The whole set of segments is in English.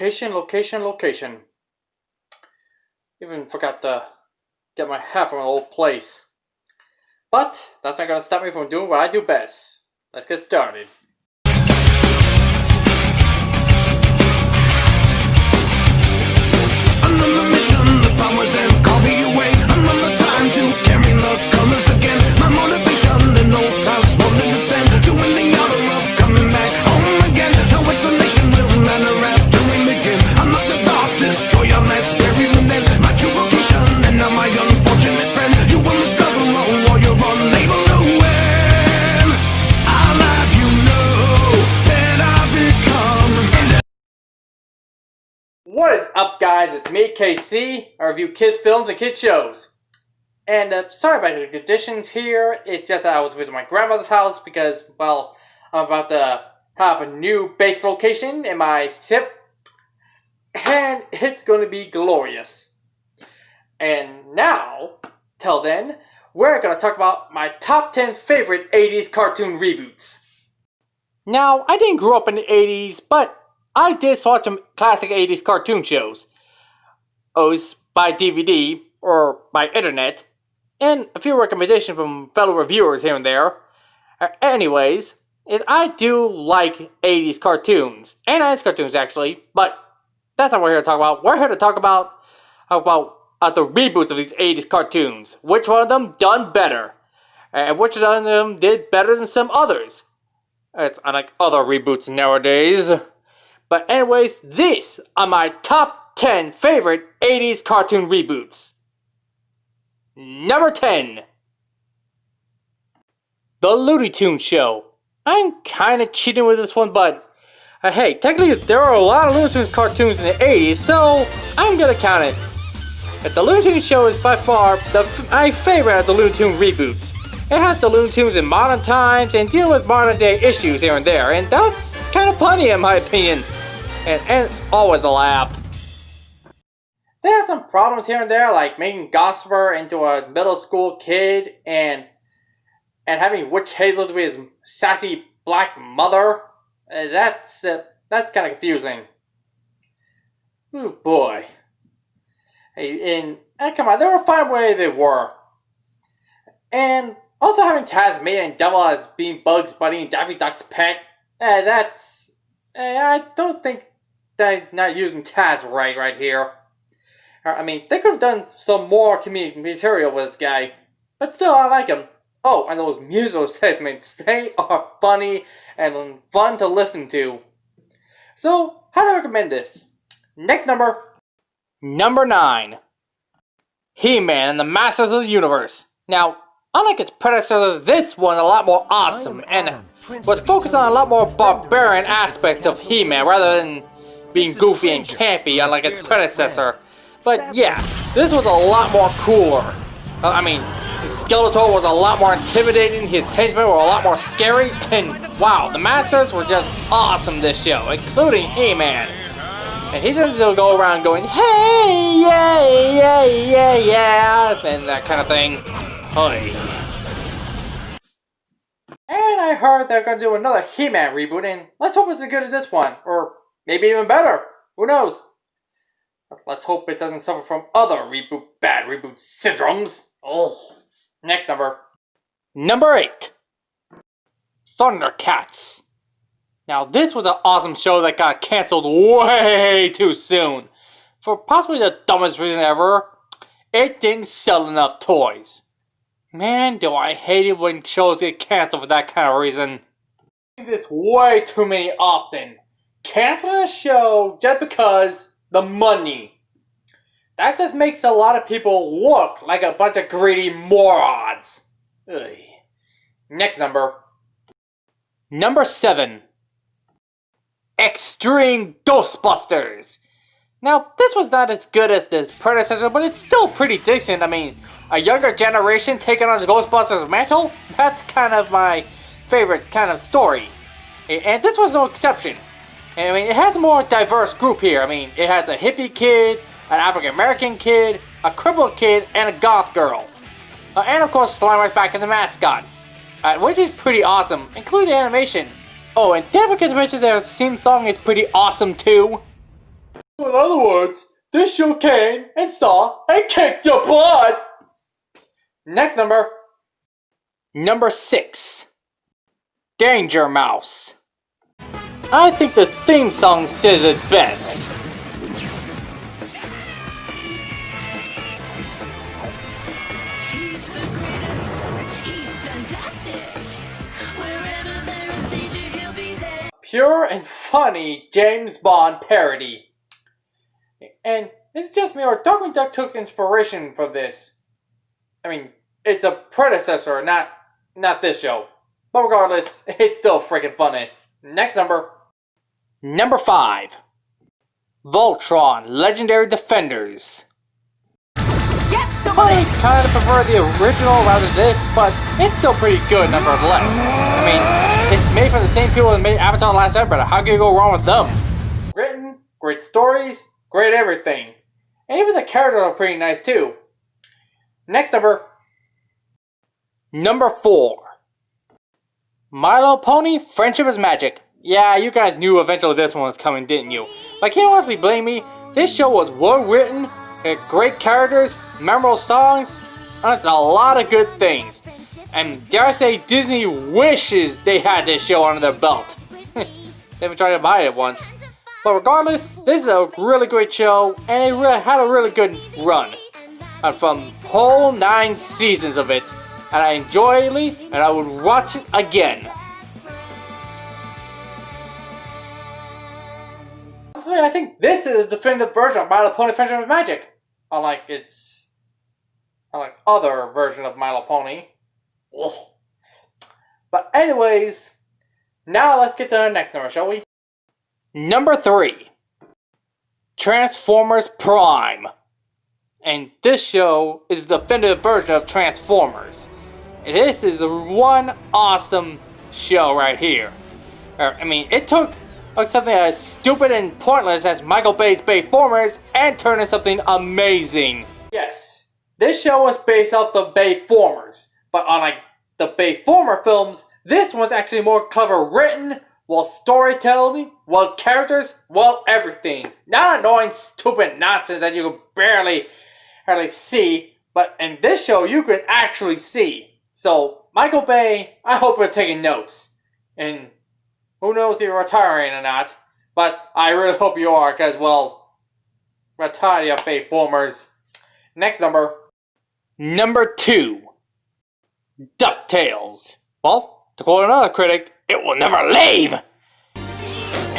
location. Even forgot to get my hat from an old place. But that's not gonna stop me from doing what I do best. Let's get started. I'm on the mission, the powers and call me away. I'm on the time to carry the colors again. My motivation and no past won't defend. To win the honor of coming back home again. No explanation will matter after we begin. I'm not the dark destroyer, let's bury me then. My true vocation and now my unfortunate friend. You will discover a warrior unable to win. I'll have you know that I've become. What is up, guys? It's me, KC. I review kids' films and kids' shows. And sorry about the conditions here. It's just that I was visiting my grandmother's house because, well, I'm about to have a new base location in my ship. And it's going to be glorious. And now, till then, we're going to talk about my top 10 favorite 80s cartoon reboots. Now, I didn't grow up in the 80s, but I did watch some classic 80s cartoon shows. Always by DVD or by internet. And a few recommendations from fellow reviewers here and there. Anyways, I do like 80s cartoons. And 90s cartoons, actually. But that's not what we're here to talk about. We're here to talk about the reboots of these 80s cartoons. Which one of them done better? And which one of them did better than some others? It's unlike other reboots nowadays. But anyways, these are my top 10 favorite 80s cartoon reboots. Number 10. The Looty Tomb Show. I'm kinda cheating with this one, but hey, technically there are a lot of Looney Tunes cartoons in the 80s, so I'm gonna count it. But the Looney Tunes Show is by far my favorite of the Looney Tunes reboots. It has the Looney Tunes in modern times and dealing with modern day issues here and there, and that's kinda funny in my opinion. And it's always a laugh. They have some problems here and there, like making Ghostbusters into a middle school kid and having Witch Hazel to be his sassy black mother. That's kind of confusing. Oh boy. And come on, they were fine the way they were. And also having Tasmania and Devil as being Bugs Bunny and Daffy Duck's pet. I don't think they're not using Taz right here. I mean, they could have done some more comedic material with this guy. But still, I like him. Oh, and those musical segments, they are funny and fun to listen to. So, highly recommend this. Next number. Number 9. HeMan and the Masters of the Universe. Now, unlike its predecessor, this one a lot more awesome and was focused on a lot more barbarian aspects of HeMan rather than being goofy and campy unlike its predecessor. But yeah, this was a lot more cooler. I mean, Skeletor was a lot more intimidating, his henchmen were a lot more scary, and wow, the Masters were just awesome this show, including HeMan. And he doesn't still go around going, hey, yeah, and that kind of thing. Hey. And I heard they're going to do another HeMan reboot, and let's hope it's as good as this one, or maybe even better. Who knows? Let's hope it doesn't suffer from other bad reboot syndromes. Oh. Next number. Number 8. Thundercats. Now this was an awesome show that got cancelled way too soon. For possibly the dumbest reason ever. It didn't sell enough toys. Man, do I hate it when shows get cancelled for that kind of reason. I do this way too many often. Canceling a show just because the money. That just makes a lot of people look like a bunch of greedy morons. Ugh. Next number. Number 7. Extreme Ghostbusters. Now, this was not as good as this predecessor, but it's still pretty decent. I mean, a younger generation taking on the Ghostbusters mantle? That's kind of my favorite kind of story. And this was no exception. I mean, it has a more diverse group here. I mean, it has a hippie kid, an African-American kid, a crippled kid, and a goth girl. And of course, Slimer's back as the mascot. Which is pretty awesome, including the animation. Oh, and don't forget to mention their theme song is pretty awesome too. In other words, this show came and saw and kicked your butt! Next number. Number 6. Danger Mouse. I think the theme song says it best. Pure and funny James Bond parody. And it's just me, or Darkwing Duck took inspiration for this. I mean, it's a predecessor, not this show. But regardless, it's still freaking funny. Next number. Number 5. Voltron Legendary Defenders. I kind of prefer the original rather than this, but it's still pretty good nevertheless. I mean, it's made from the same people that made Avatar The Last Airbender. How can you go wrong with them? Written, great stories, great everything. And even the characters are pretty nice too. Next number. Number 4. My Little Pony Friendship is Magic. Yeah, you guys knew eventually this one was coming, didn't you? But can't honestly blame me. This show was well written, had great characters, memorable songs, and it's a lot of good things. And dare I say, Disney wishes they had this show under their belt. They even tried to buy it once. But regardless, this is a really great show, and it really had a really good run. And from whole 9 seasons of it. And I enjoy it, and I would watch it again. Honestly, I think this is the definitive version of My Little Pony Friendship with Magic. Unlike other version of My Little Pony. Ugh. But anyways, now let's get to the next number, shall we? Number 3. Transformers Prime. And this show is the definitive version of Transformers. This is the one awesome show right here. I mean, it took something as stupid and pointless as Michael Bay's Bayformers and turned into something amazing. Yes, this show was based off the Bayformers, but unlike the Bayformer films, this one's actually more clever written, well storytelling, well characters, well everything. Not annoying, stupid nonsense that you can barely see, but in this show you can actually see. So, Michael Bay, I hope you're taking notes. And who knows if you're retiring or not, but I really hope you are, because, well, retire your Bayformers. Next number. Number 2. Ducktales. Well, to quote another critic, it will never leave!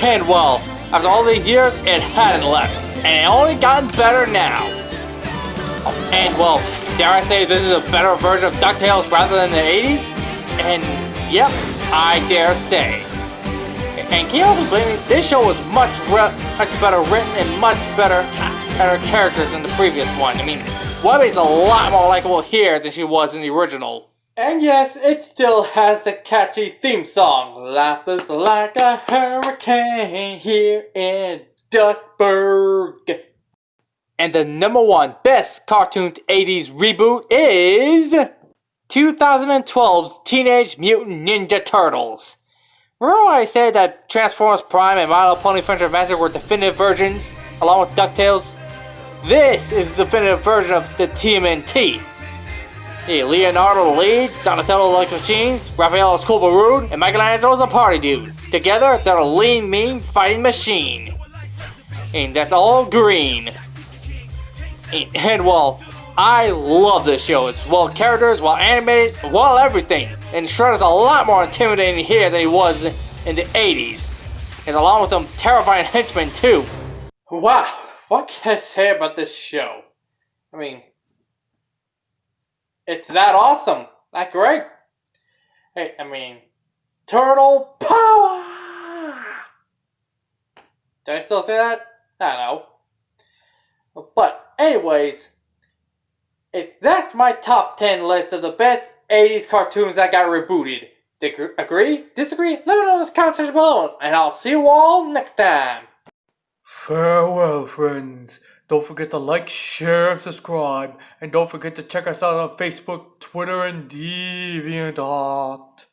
And well, after all these years, it hadn't left, and it only gotten better now. And well, dare I say this is a better version of DuckTales rather than the 80s? And yep, I dare say. And can you also blame me? This show was much better written and much better characters than the previous one. I mean, Webby's a lot more likable here than she was in the original. And yes, it still has a catchy theme song. Life is like a hurricane here in Duckburg. And the number 1 best cartoon 80s reboot is 2012's Teenage Mutant Ninja Turtles. Remember when I said that Transformers Prime and My Little Pony Friendship Magic were definitive versions, along with DuckTales? This is the definitive version of the TMNT. Hey, Leonardo leads, Donatello like machines, Raphael is cool but rude, and Michelangelo is a party dude. Together, they're a lean, mean fighting machine. And that's all green. And well, I love this show. It's well characters, well animated, well everything. And Shredder's a lot more intimidating here than he was in the 80s. And along with some terrifying henchmen too. Wow, what can I say about this show? I mean, it's that awesome. That great. Hey, I mean, turtle power! Did I still say that? I don't know. But anyways, if that's my top 10 list of the best 80s cartoons that got rebooted. Agree? Disagree? Let me know in the comment section below, and I'll see you all next time. Farewell, friends. Don't forget to like, share, and subscribe. And don't forget to check us out on Facebook, Twitter, and DeviantArt.